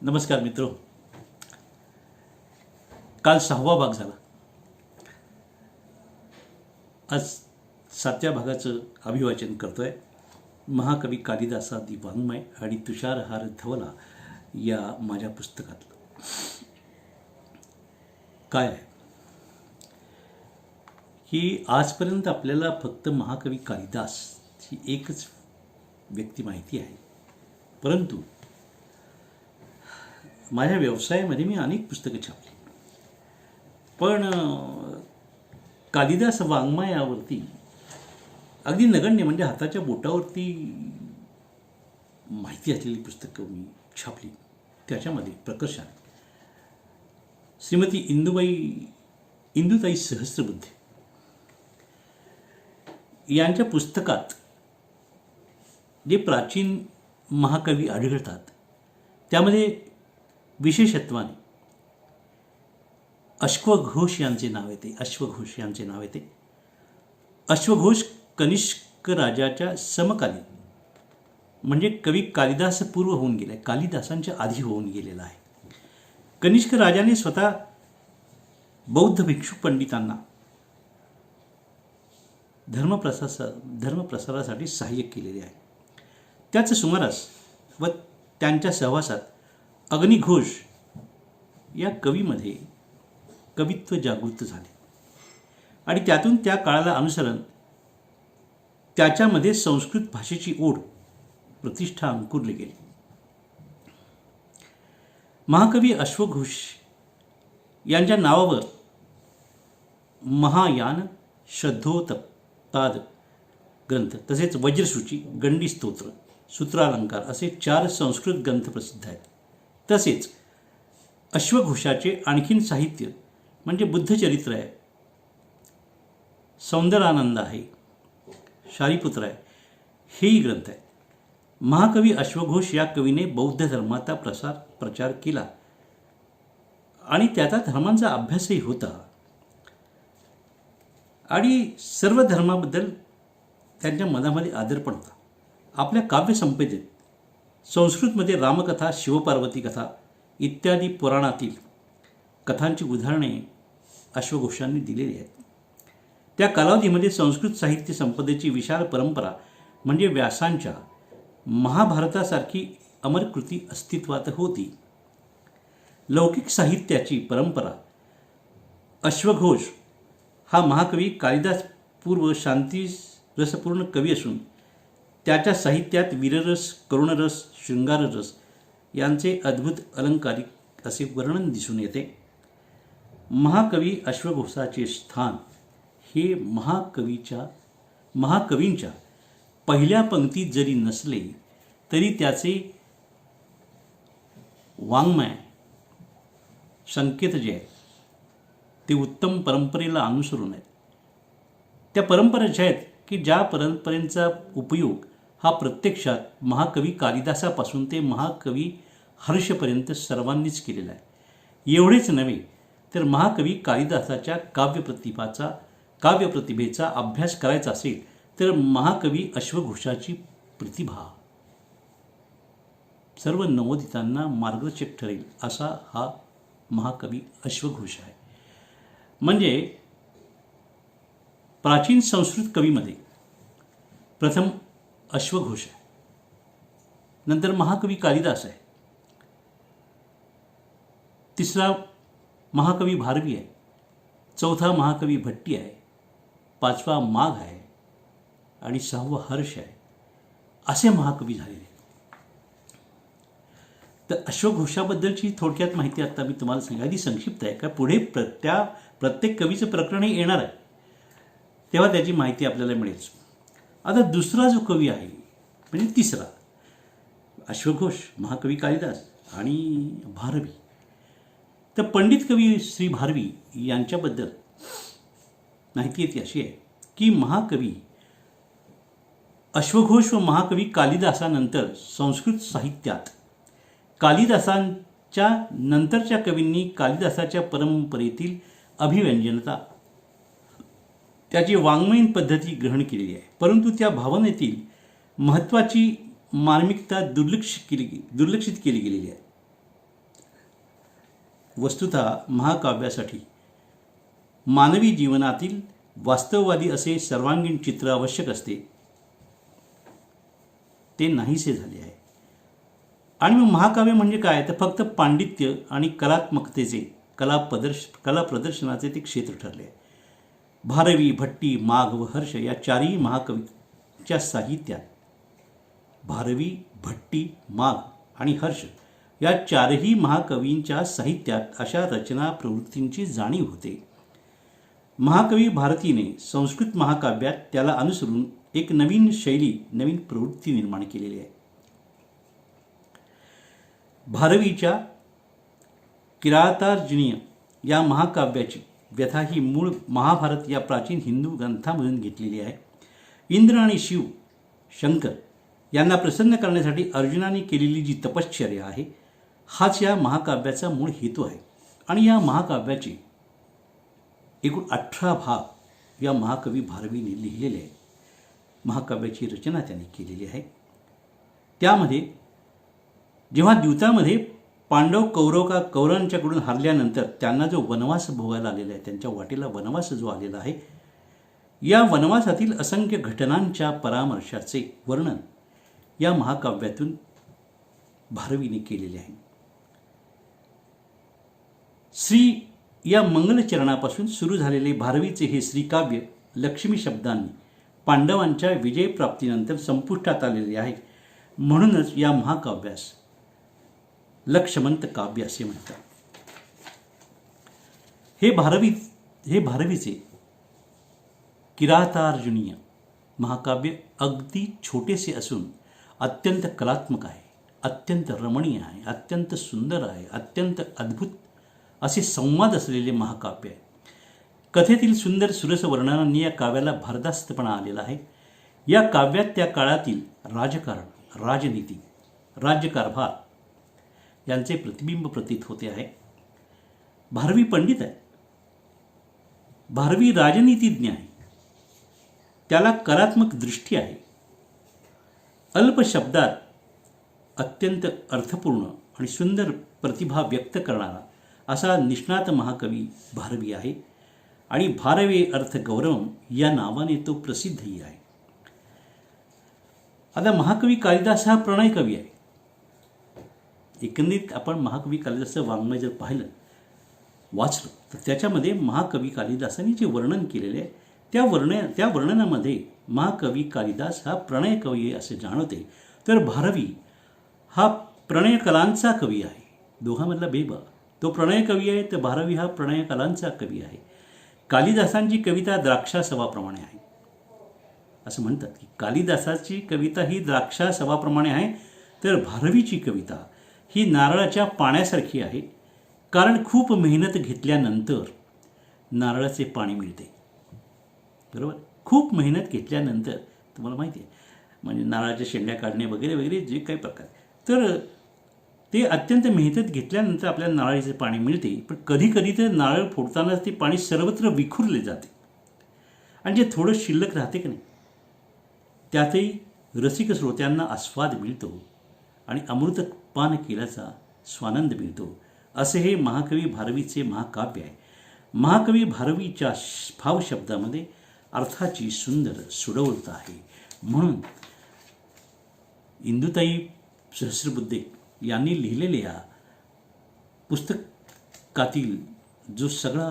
नमस्कार मित्रो. काल 6वा भाग झाला. आज 7व्या भागाचं अभिवाचन करतोय. महाकवी कालिदासादी वाङ्मय आणि तुषारहार धवला या माझ्या पुस्तकातलं. काय आहे की आजपर्यंत आपल्याला फक्त महाकवी कालिदास ही एकच व्यक्ती माहिती आहे, परंतु माझ्या व्यवसायामध्ये मी अनेक पुस्तकं छापली, पण कालिदास वाङ्मयावरती अगदी नगण्य म्हणजे हाताच्या बोटावरती माहिती असलेली पुस्तकं मी छापली. त्याच्यामध्ये प्रकर्षाने श्रीमती इंदुताई सहस्त्रबुद्धे यांच्या पुस्तकात जे प्राचीन महाकवी आढळतात त्यामध्ये विशेषत्वाने अश्वघोष यांचे नाव येते. अश्वघोष कनिष्क राजाच्या समकालीन म्हणजे कवी कालिदास पूर्व होऊन गेला, कालिदासांच्या आधी होऊन गेलेला आहे. कनिष्क राजाने स्वतः बौद्ध भिक्षू पंडितांना धर्मप्रसारासाठी सहाय्य केलेले आहे. त्याच सुमारास व त्यांच्या सहवासात अग्निघोष या कवीमध्ये कवित्व जागृत झाले आणि त्यातून त्या काळाला अनुसरण त्याच्यामध्ये संस्कृत भाषेची ओढ प्रतिष्ठा अंकुरली गेली. महाकवी अश्वघोष यांच्या नावावर महायान, श्रद्धोत्ताद ग्रंथ तसेच वज्रसूची, गंडी स्तोत्र, सूत्रालंकार असे 4 संस्कृत ग्रंथ प्रसिद्ध आहेत. तसेच अश्वघोषाचे आणखीन साहित्य म्हणजे बुद्धचरित्र आहे, सौंदरानंद आहे, शारिपुत्र आहे, हेही ग्रंथ आहेत. महाकवी अश्वघोष या कवीने बौद्ध धर्माचा प्रचार केला आणि त्याचा धर्मांचा अभ्यासही होता आणि सर्व धर्माबद्दल त्यांच्या मनामध्ये आदर पण होता. आपल्या काव्यसंपदेत संस्कृतमध्ये रामकथा, शिवपार्वती कथा इत्यादी पुराणातील कथांची उदाहरणे अश्वघोषांनी दिलेली आहेत. त्या कालावधीमध्ये संस्कृत साहित्य संपदेची विशाल परंपरा म्हणजे व्यासांच्या महाभारतासारखी अमरकृती अस्तित्वात होती. लौकिक साहित्याची परंपरा अश्वघोष हा महाकवी कालिदास पूर्व शांतिरसपूर्ण कवी असून त्याच्या साहित्यात वीररस, करुणरस, शृंगाररस यांचे अद्भुत अलंकारिक असे वर्णन दिसून येते. महाकवी अश्वघोषाचे स्थान हे महाकवींच्या पहिल्या पंक्तीत जरी नसले तरी त्याचे वाङ्मय संकेत जे आहेत ते उत्तम परंपरेला अनुसरून आहेत. त्या परंपरा ज्या आहेत की ज्या परंपरेचा उपयोग हा प्रत्यक्षात महाकवी कालिदासापासून ते महाकवी हर्षपर्यंत सर्वांनीच केलेला आहे. एवढेच नव्हे तर महाकवी कालिदासाच्या काव्यप्रतिभेचा अभ्यास करायचा असेल तर महाकवी अश्वघोषाची प्रतिभा सर्व नवोदितांना मार्गदर्शक ठरेल असा हा महाकवी अश्वघोष आहे. म्हणजे प्राचीन संस्कृत कवीमध्ये प्रथम अश्वघोष आहे, नंतर महाकवी कालिदास आहे, तिसरा महाकवी भारवी आहे, चौथा महाकवी भट्टी आहे, 5वा माघ आहे आणि 6वा हर्ष आहे. असे महाकवी झालेले. तर अश्वघोषाबद्दलची थोडक्यात माहिती आता मी तुम्हाला सांगायची संक्षिप्त आहे का पुढे प्रत्येक कवीचं प्रकरण हे येणार आहे तेव्हा त्याची माहिती आपल्याला मिळेल. आता दुसरा जो कवी आहे म्हणजे तिसरा अश्वघोष, महाकवी कालिदास आणि भारवी. तर पंडित कवी श्री भारवी यांच्याबद्दल माहिती येते अशी आहे की महाकवी अश्वघोष व महाकवी कालिदासानंतर संस्कृत साहित्यात कालिदासांच्या नंतरच्या कवींनी कालिदासाच्या परंपरेतील अभिव्यंजनता त्याची वाङ्मयीन पद्धती ग्रहण केलेली आहे, परंतु त्या भावनेतील महत्त्वाची मार्मिकता दुर्लक्षित केली गेलेली आहे. वस्तुतः महाकाव्यासाठी मानवी जीवनातील वास्तववादी असे सर्वांगीण चित्र आवश्यक असते, ते नाहीसे झाले आहे. आणि मग महाकाव्य म्हणजे काय, तर फक्त पांडित्य आणि कलात्मकतेचे कला प्रदर्शनाचे ते क्षेत्र ठरले आहे. भारवी, भट्टी, माघ व हर्ष या चारही महाकवीच्या साहित्यात, भारवी, भट्टी, माघ आणि हर्ष या चारही महाकवींच्या साहित्यात अशा रचना प्रवृत्तींची जाणीव होते. महाकवी भारतीने संस्कृत महाकाव्यात त्याला अनुसरून एक नवीन शैली, नवीन प्रवृत्ती निर्माण केलेली आहे. भारवीच्या किरातार्जुनीय या महाकाव्याची व्यथा ही मूळ महाभारत या प्राचीन हिंदू ग्रंथामधून घेतलेली आहे. इंद्र आणि शिव, शंकर यांना प्रसन्न करण्यासाठी अर्जुनाने केलेली जी तपश्चर्या आहे, हाच या महाकाव्याचा मूळ हेतू आहे. आणि या महाकाव्याचे एकूण 18 भाग या महाकवी भारवीने लिहिलेले आहेत. महाकाव्याची रचना त्यांनी केलेली आहे. त्यामध्ये जेव्हा द्यूतामध्ये पांडव कौरवांच्याकडून हरल्यानंतर त्यांना जो वनवास भोगायला आलेला आहे, त्यांच्या वाटेला वनवास जो आलेला आहे, या वनवासातील असंख्य घटनांच्या परामर्शाचे वर्णन या महाकाव्यातून भारवीने केलेले आहे. श्री या मंगलचरणापासून सुरू झालेले भारवीचे हे श्रीकाव्य लक्ष्मी शब्दांनी पांडवांच्या विजयप्राप्तीनंतर संपुष्टात आलेले आहे. म्हणूनच या महाकाव्यास लक्ष्मंत काव्य असे म्हणतात. हे भारवीचे किरातार्जुनीय महाकाव्य अगदी छोटेसे असून अत्यंत कलात्मक आहे, अत्यंत रमणीय आहे, अत्यंत सुंदर आहे, अत्यंत अद्भुत असे संवाद असलेले महाकाव्य आहे. कथेतील सुंदर सुरस वर्णनांनी या काव्याला भरदास्तपणा आलेला आहे. या काव्यात त्या काळातील राजकारण, राजनीती, राज्यकारभार यांचे प्रतिबिंब प्रतीत होते आहे. भारवी पंडित आहे, भारवी राजनीतिज्ञ आहे, त्याला कलात्मक दृष्टी आहे. अल्प शब्दात अत्यंत अर्थपूर्ण आणि सुंदर प्रतिभा व्यक्त करणारा असा निष्णात महाकवी भारवी आहे. आणि भारवे अर्थ गौरवम या नावाने तो प्रसिद्धही आहे. आता महाकवी कालिदास हा प्रणय कवी आहे. एकंदरीत आपण महाकवी कालिदासाचं वाङ्मय जर पाहिलं, वाचलं, तर त्याच्यामध्ये महाकवी कालिदासांनी जे वर्णन केलेले आहे, त्या वर्णनामध्ये महाकवी कालिदास हा प्रणय कवी आहे असे जाणवते. तर भारवी हा प्रणय कलांचा कवी आहे. दोघांमधला भेद, तो प्रणय कवी आहे, तर भारवी हा प्रणय कलांचा कवी आहे. कालिदासांची कविता द्राक्षासवाप्रमाणे आहे असं म्हणतात, की कालिदासाची कविता ही द्राक्षासवाप्रमाणे आहे, तर भारवीची कविता ही नारळाच्या पाण्यासारखी आहे. कारण खूप मेहनत घेतल्यानंतर नारळाचे पाणी मिळते. बरोबर, खूप मेहनत घेतल्यानंतर तुम्हाला माहिती आहे, म्हणजे नारळाच्या शेंड्या काढणे वगैरे वगैरे जे काही प्रकार, तर ते अत्यंत मेहनत घेतल्यानंतर आपल्याला नारळाचे पाणी मिळते. पण कधी कधी तर नारळ फोडतानाच ते पाणी सर्वत्र विखुरले जाते आणि जे थोडं शिल्लक राहते की नाही, त्यातही रसिक श्रोत्यांना आस्वाद मिळतो आणि अमृतपान केल्याचा स्वानंद मिळतो. असे हे महाकवी भारवीचे महाकाव्य आहे. महाकवी भारवीच्या भावशब्दामध्ये अर्थाची सुंदर सुडौलता आहे. म्हणून इंदुताई सहस्रबुद्धे यांनी लिहिलेल्या पुस्तकातील जो सगळा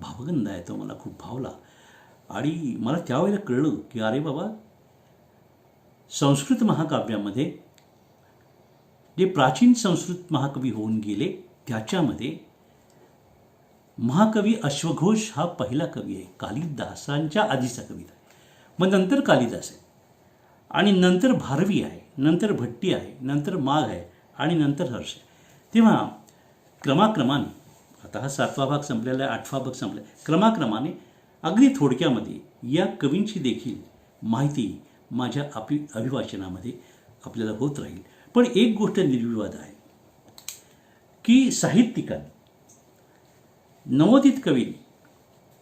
भावगंध आहे तो मला खूप भावला. आणि मला त्यावेळेला कळलं की अरे बाबा, संस्कृत महाकाव्यामध्ये जे प्राचीन संस्कृत महाकवी होऊन गेले, त्याच्यामध्ये महाकवी अश्वघोष हा पहिला कवी आहे. कालिदासांच्या आधीचा कविता आहे. मग नंतर कालिदास आहे, आणि नंतर भारवी आहे, नंतर भट्टी आहे, नंतर माघ आहे, आणि नंतर हर्ष आहे. तेव्हा क्रमाक्रमाने, आता हा 7वा भाग संपलेला आहे, 8वा भाग संपला आहे, क्रमाक्रमाने अगदी थोडक्यामध्ये या कवींची देखील माहिती माझ्या अभिवाचनामध्ये आपल्याला होत राहील. पण एक गोष्ट निर्विवाद आहे की साहित्यिकांनी, नवोदित कवींनी,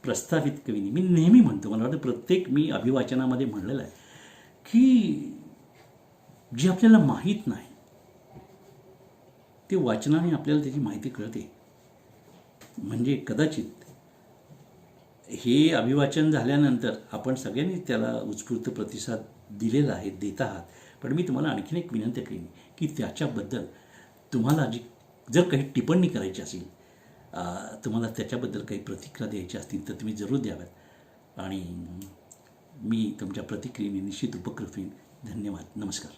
प्रस्तावित कवींनी, मी नेहमी म्हणतो, मला वाटतं प्रत्येक मी अभिवाचनामध्ये म्हणलेलं आहे की जे आपल्याला माहीत नाही ते वाचनाने आपल्याला त्याची माहिती कळते. म्हणजे कदाचित हे अभिवाचन झाल्यानंतर आपण सगळ्यांनी त्याला उत्स्फूर्त प्रतिसाद दिलेला आहे, देत आहात. पण मी तुम्हाला आणखीन एक विनंती करेन की त्याच्याबद्दल तुम्हाला जर काही टिप्पणी करायची असेल, तुम्हाला त्याच्याबद्दल काही प्रतिक्रिया द्यायची असतील तर तुम्ही जरूर द्याव्यात आणि मी तुमच्या प्रतिक्रियेने निश्चित उपकृत होईन. धन्यवाद. नमस्कार.